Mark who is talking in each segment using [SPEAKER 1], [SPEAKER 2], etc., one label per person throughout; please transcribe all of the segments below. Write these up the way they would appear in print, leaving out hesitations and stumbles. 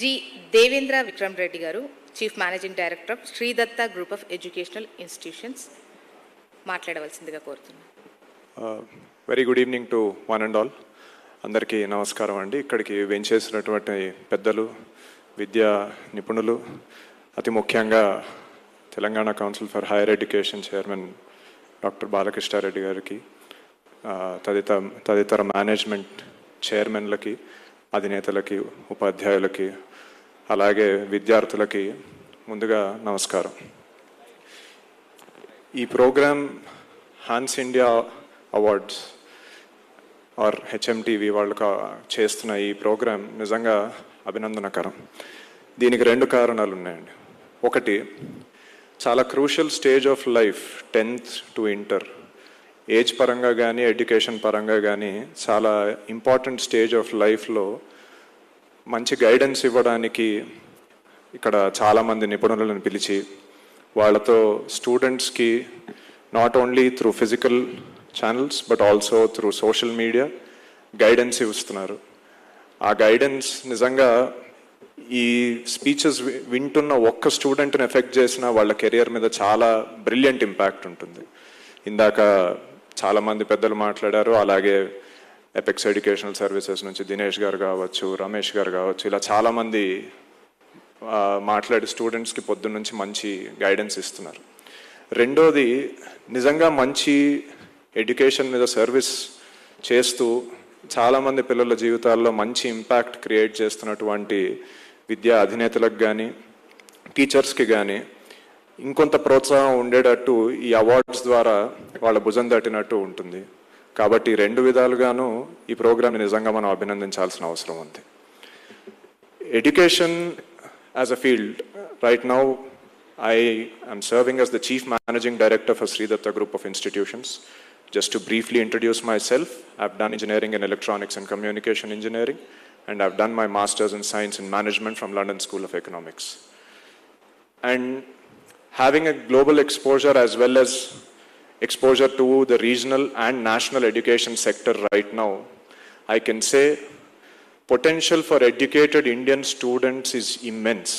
[SPEAKER 1] G Devendra Vikram Reddy garu, chief managing director of Sridatta group of educational institutions మాట్లాడవలసిందిగా కోరుతున్నాను.
[SPEAKER 2] Very good evening to one and all. అందరికీ నమస్కారం అండి. ఇక్కడికి వెంచేసినటువంటి పెద్దలు, విద్యా నిపుణులు, అతి ముఖ్యంగా Telangana council for higher education chairman doctor Balakrishna Reddy గారికి, తదితర మేనేజ్మెంట్ చైర్మన్లకి, అధినేతలకి, ఉపాధ్యాయులకి, అలాగే విద్యార్థులకి ముందుగా నమస్కారం. ఈ program Hans India awards or HMTV వాళ్ళు చేస్తున్న ఈ ప్రోగ్రాం నిజంగా అభినందనకరం. దీనికి రెండు కారణాలు ఉన్నాయండి. ఒకటి, చాలా crucial stage of life 10th to inter, age పరంగా కానీ ఎడ్యుకేషన్ పరంగా కానీ చాలా ఇంపార్టెంట్ స్టేజ్ ఆఫ్ లైఫ్లో మంచి గైడెన్స్ ఇవ్వడానికి ఇక్కడ చాలామంది నిపుణులను పిలిచి వాళ్ళతో స్టూడెంట్స్కి not only through physical channels but also through social media guidance ఇస్తున్నారు. ఆ గైడెన్స్ నిజంగా ఈ స్పీచెస్ వింటున్న ఒక్క స్టూడెంట్ని ఎఫెక్ట్ చేసిన వాళ్ళ కెరియర్ మీద చాలా బ్రిలియంట్ ఇంపాక్ట్ ఉంటుంది. ఇందాక చాలామంది పెద్దలు మాట్లాడారు. అలాగే ఎపెక్స్ ఎడ్యుకేషనల్ సర్వీసెస్ నుంచి దినేష్ గారు కావచ్చు, రమేష్ గారు కావచ్చు, ఇలా చాలామంది మాట్లాడి స్టూడెంట్స్కి పొద్దున్న నుంచి మంచి గైడెన్స్ ఇస్తున్నారు. రెండోది, నిజంగా మంచి ఎడ్యుకేషన్ మీద సర్వీస్ చేస్తూ చాలామంది పిల్లల జీవితాల్లో మంచి ఇంపాక్ట్ క్రియేట్ చేస్తున్నటువంటి విద్యా అధినేతలకు కానీ టీచర్స్కి కానీ ఇంకొంత ప్రోత్సాహం ఉండేటట్టు ఈ అవార్డ్స్ ద్వారా వాళ్ళ భుజం తట్టినట్టు ఉంటుంది. కాబట్టి రెండు విధాలుగాను ఈ ప్రోగ్రామ్ని నిజంగా మనం అభినందించాల్సిన అవసరం ఉంది. Education as a field, right now I am serving as the Chief Managing Director for Sridatta Group of Institutions. Just to briefly introduce myself, I've done engineering in electronics and communication engineering, and I've done my master's in science and management from London School of Economics. And having a global exposure as well as exposure to the regional and national education sector right now, I can say potential for educated Indian students is immense.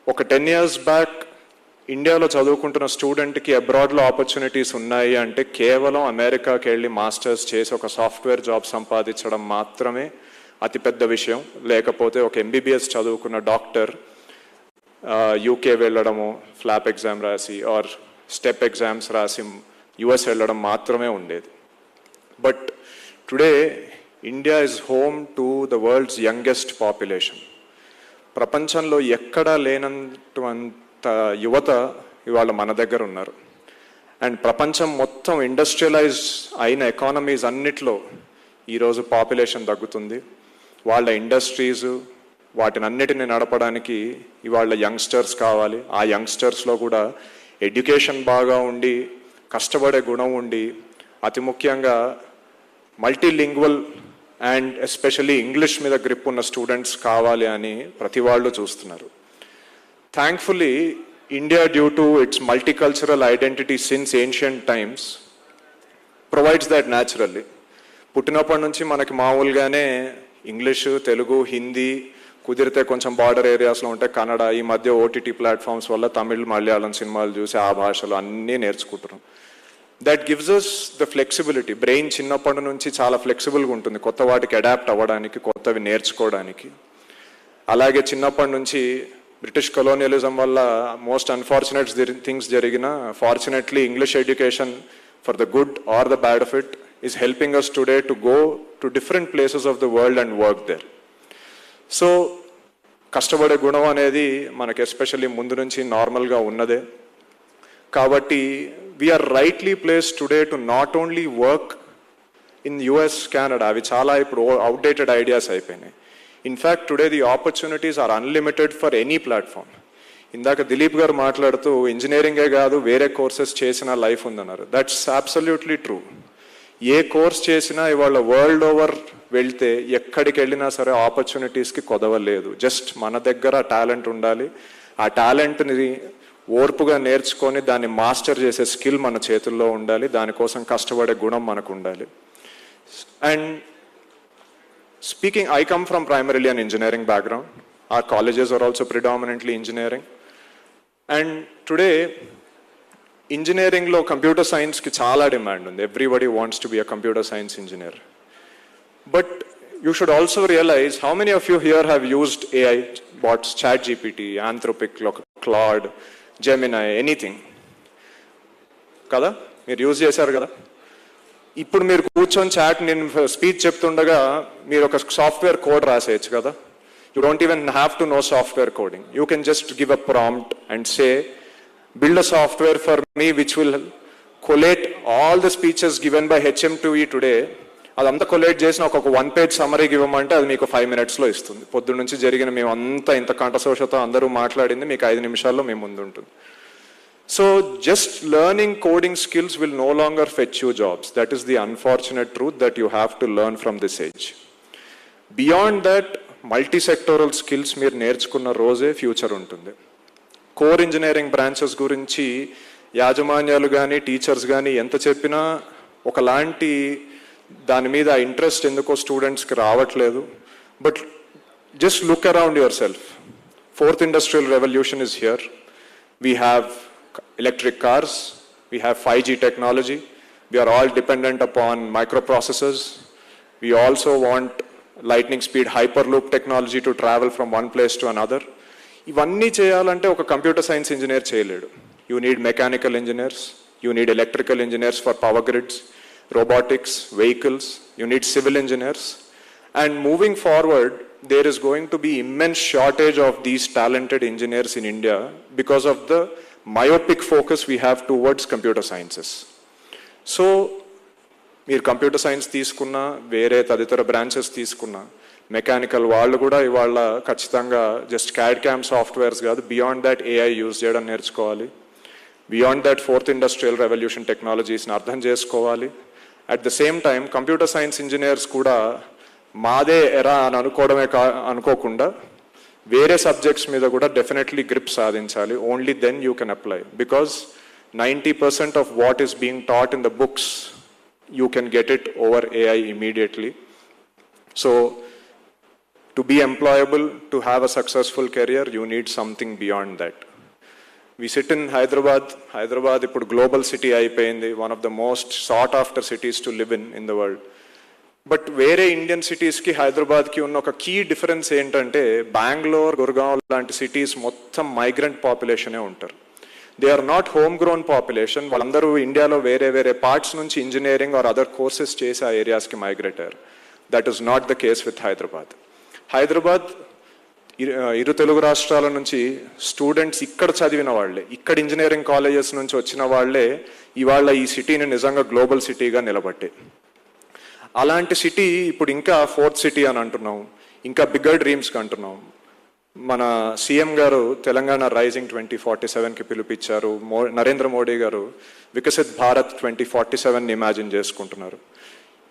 [SPEAKER 2] ఒక 10 years back ఇండియాలో చదువుకుంటున్న స్టూడెంట్కి అబ్రాడ్లో opportunities ఉన్నాయి అంటే కేవలం అమెరికాకి వెళ్ళి masters చేసి ఒక సాఫ్ట్వేర్ జాబ్ సంపాదించడం మాత్రమే అతిపెద్ద విషయం. లేకపోతే ఒక ఎంబీబీఎస్ చదువుకున్న డాక్టర్ యూకే వెళ్ళడము, ఫ్లాప్ ఎగ్జామ్ రాసి ఆర్ స్టెప్ ఎగ్జామ్స్ రాసి యుఎస్ వెళ్ళడం మాత్రమే ఉండేది. But today India is home to the world's youngest population. ప్రపంచంలో ఎక్కడా లేనంత యువత ఇవాళ మన దగ్గర ఉన్నారు. అండ్ ప్రపంచం మొత్తం ఇండస్ట్రియలైజ్ అయిన ఎకానమీస్ అన్నిట్లో ఈరోజు పాపులేషన్ తగ్గుతుంది. వాళ్ళ ఇండస్ట్రీస్ వాటినన్నిటిని నడపడానికి ఇవాళ యంగ్స్టర్స్ కావాలి. ఆ యంగ్స్టర్స్లో కూడా ఎడ్యుకేషన్ బాగా ఉండి, కష్టపడే గుణం ఉండి, అతి ముఖ్యంగా మల్టీలింగ్వల్ అండ్ ఎస్పెషల్లీ ఇంగ్లీష్ మీద గ్రిప్ ఉన్న స్టూడెంట్స్ కావాలి అని ప్రతి వాళ్ళు చూస్తున్నారు. Thankfully India, due to it's multicultural identity since ancient times, provides that naturally. పుట్టినప్పటి నుంచి మనకి మామూలుగానే ఇంగ్లీషు, తెలుగు, హిందీ, కుదిరితే కొంచెం బార్డర్ ఏరియాస్లో ఉంటే కన్నడ, ఈ మధ్య ఓటీటీ ప్లాట్ఫామ్స్ వల్ల తమిళ్, మలయాళం సినిమాలు చూసి ఆ భాషలు అన్నీ నేర్చుకుంటున్నాం. That gives us the flexibility. Brain చిన్నప్పటి నుంచి చాలా ఫ్లెక్సిబుల్గా ఉంటుంది కొత్త వాటికి అడాప్ట్ అవ్వడానికి, కొత్తవి నేర్చుకోవడానికి. అలాగే చిన్నప్పటి నుంచి బ్రిటిష్ కొలోనియలిజం వల్ల మోస్ట్ అన్ఫార్చునేట్ థింగ్స్ జరిగిన, fortunately English education for the good or the bad of it is helping us today to go to different places of the world and work there. So కష్టపడే గుణం అనేది మనకి especially ముందు నుంచి నార్మల్గా ఉన్నదే. కాబట్టి we are rightly place today to not only work in US, Canada. అవి చాలా ఇప్పుడు అవుట్డేటెడ్ ఐడియాస్ అయిపోయినాయి. In fact today the opportunities are unlimited for any platform. ఇందాక దిలీప్ గారు మాట్లాడుతూ ఇంజనీరింగే కాదు వేరే కోర్సెస్ చేసిన లైఫ్ ఉందన్నారు. That's absolutely true. A course చేసినా ఇవాళ వరల్డ్ ఓవర్ వెళ్తే ఎక్కడికి వెళ్ళినా సరే ఆపర్చునిటీస్కి కొదవలేదు. జస్ట్ మన దగ్గర టాలెంట్ ఉండాలి. ఆ టాలెంట్ని ఓర్పుగా నేర్చుకొని దాన్ని మాస్టర్ చేసే స్కిల్ మన చేతుల్లో ఉండాలి. దానికోసం కష్టపడే గుణం మనకు ఉండాలి. And Speaking, I come from primarily an engineering background. Our colleges are also predominantly engineering. And today, engineering lo computer science ki chala demand undi. Everybody wants to be a computer science engineer. But you should also realize how many of you here have used AI bots, ChatGPT, Anthropic, Claude, Gemini, anything. కదా మీరు use చేశారు కదా. ఇప్పుడు మీరు కూర్చొని chat నేను speech చెప్తుండగా మీరు ఒక సాఫ్ట్వేర్ కోడ్ రాసేయచ్చు కదా. You don't even have to know software coding. You can just give a prompt and say build a software for me which will collate all the speeches given by HM2E today. అదంతా collate చేసిన ఒక 1-page summary ఇవ్వమంటే అది మీకు 5 minutesలో ఇస్తుంది. పొద్దున్న నుంచి జరిగిన మేము అంతా ఇంత కంఠశోషతో అందరూ మాట్లాడింది మీకు 5 నిమిషాల్లో మేము ముందు ఉంటుంది. So just learning coding skills will know longer fetch you jobs. That is the unfortunate truth that you have to learn from this age. Beyond that multi sectoral skills మీరు నేర్చుకున్న రోజే ఫ్యూచర్ ఉంటుంది. కోర్ ఇంజనీరింగ్ బ్రాంచెస్ గురించి యాజమాన్యాలు కానీ teachers కానీ ఎంత చెప్పినా ఒకలాంటి దాని మీద ఇంట్రెస్ట్ ఎందుకో స్టూడెంట్స్కి రావట్లేదు. But just look around yourself. Fourth industrial revolution is here. We have electric cars, we have 5G technology, we are all dependent upon microprocessors. We also want lightning speed hyperloop technology to travel from one place to another. ఇవన్నీ చేయాలంటే ఒక computer science engineer చేయలేడు. You need mechanical engineers, you need electrical engineers for power grids, robotics, vehicles, you need civil engineers. And moving forward, there is going to be immense shortage of these talented engineers in India because of the myopic focus we have towards computer sciences. So, మీరు computer science తీసుకున్నా, వేరే తదితర branches తీసుకున్నా, mechanical వాళ్ళు కూడా ఇవాళ ఖచ్చితంగా just CAD CAM softwares కాదు, బియాండ్ దాట్ ఏఐ యూజ్ చేయడం నేర్చుకోవాలి. Beyond that fourth industrial revolution టెక్నాలజీస్ని అర్థం చేసుకోవాలి. At the same time computer science engineers కూడా మాదే ఎరా అని అనుకోకుండా వేరే సబ్జెక్ట్స్ మీద కూడా డెఫినెట్లీ గ్రిప్ సాధించాలి. Only then you can apply. Because 90% of what is being taught in the books you can get it over AI immediately. So, to be employable, to have a successful career, you need something beyond that. We sit in Hyderabad. Hyderabad is a global city, one of the most sought after cities to live in the world. But where Indian cities ki Hyderabad ki unna oka key difference ఏంటంటే Bangalore, Gurgaon లాంటి cities మొత్తం migrant population ఏ ఉంటారు. They are not homegrown population. వాళ్ళందరూ ఇండియాలో వేరే parts నుంచి engineering or other courses చేసి ఆ ఏరియాస్కి మైగ్రేట్ అయ్యారు. That is not the case with Hyderabad. Hyderabad ఇరు తెలుగు రాష్ట్రాల నుంచి స్టూడెంట్స్ ఇక్కడ చదివిన వాళ్ళే, ఇక్కడ ఇంజనీరింగ్ కాలేజెస్ నుంచి వచ్చిన వాళ్ళే ఇవాళ ఈ సిటీని నిజంగా గ్లోబల్ సిటీగా నిలబట్టే. అలాంటి సిటీ ఇప్పుడు ఇంకా 4th సిటీ అని అంటున్నాం, ఇంకా బిగ్గర్ డ్రీమ్స్కి అంటున్నాం. మన సీఎం గారు తెలంగాణ రైజింగ్ 2047కి పిలుపిచ్చారు. నరేంద్ర మోడీ గారు వికసిత్ భారత్ 2047ని ఇమాజిన్ చేసుకుంటున్నారు.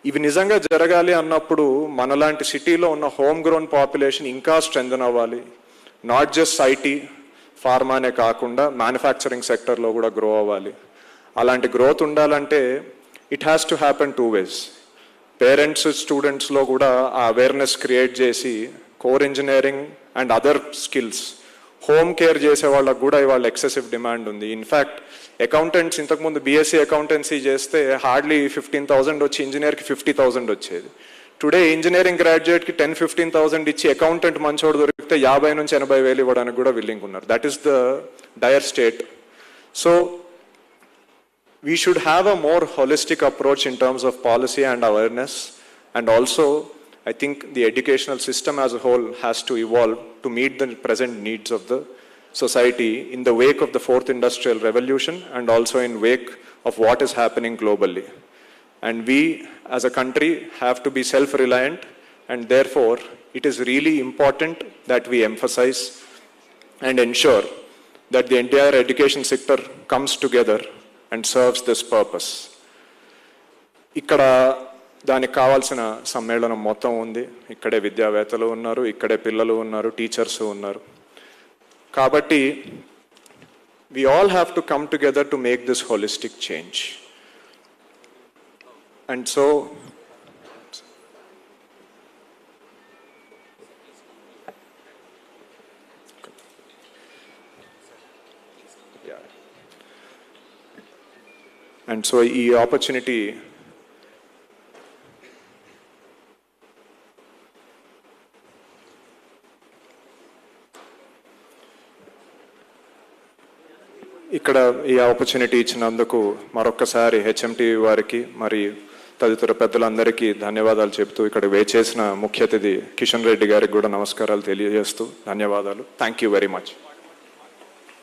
[SPEAKER 2] ఇవి నిజంగా జరగాలి అన్నప్పుడు మనలాంటి సిటీలో ఉన్న హోమ్ గ్రోన్ పాపులేషన్ ఇంకా స్ట్రెంథన్ అవ్వాలి. నాట్ జస్ట్ ఐటీ, ఫార్మానే కాకుండా మ్యానుఫ్యాక్చరింగ్ సెక్టర్లో కూడా గ్రో అవ్వాలి. అలాంటి గ్రోత్ ఉండాలంటే it has to happen 2 ways. Parents స్టూడెంట్స్లో కూడా ఆ అవేర్నెస్ క్రియేట్ చేసి core engineering and other skills, home care చేసే వాళ్ళకు కూడా ఇవాళ ఎక్సెసివ్ డిమాండ్ ఉంది. ఇన్ఫ్యాక్ట్ అకౌంటెంట్స్ ఇంతకుముందు బీఎస్సీ అకౌంటెన్సీ చేస్తే హార్డ్లీ 15,000 వచ్చి ఇంజనీర్కి 50,000 వచ్చేది. టుడే ఇంజనీరింగ్ గ్రాడ్యుయేట్కి 10-15,000 ఇచ్చి అకౌంటెంట్ మంచోడు దొరికితే 50,000 నుంచి 80,000 ఇవ్వడానికి కూడా విల్లింగ్ ఉన్నారు. That is the dire state. So we should have a more holistic approach in terms of policy and awareness, and also I think the educational system as a whole has to evolve to meet the present needs of the society in the wake of the 4th industrial revolution and also in wake of what is happening globally. And we as a country have to be self-reliant, and therefore it is really important that we emphasize and ensure that the entire education sector comes together and serves this purpose. Ikkada దానికి కావాల్సిన సమ్మేళనం మొత్తం ఉంది. ఇక్కడే విద్యావేత్తలు ఉన్నారు, ఇక్కడే పిల్లలు ఉన్నారు, టీచర్స్ ఉన్నారు. కాబట్టి we all have to come together to make this holistic change. And so and so ఈ ఆపర్చునిటీ ఇక్కడ ఈ ఆపర్చునిటీ ఇచ్చినందుకు మరొక్కసారి హెచ్ఎంటీ వారికి మరి తదితర పెద్దలందరికీ ధన్యవాదాలు చెప్తూ ఇక్కడ వేచేసిన ముఖ్య అతిథి కిషన్ రెడ్డి గారికి కూడా నమస్కారాలు తెలియజేస్తూ ధన్యవాదాలు. Thank you very much.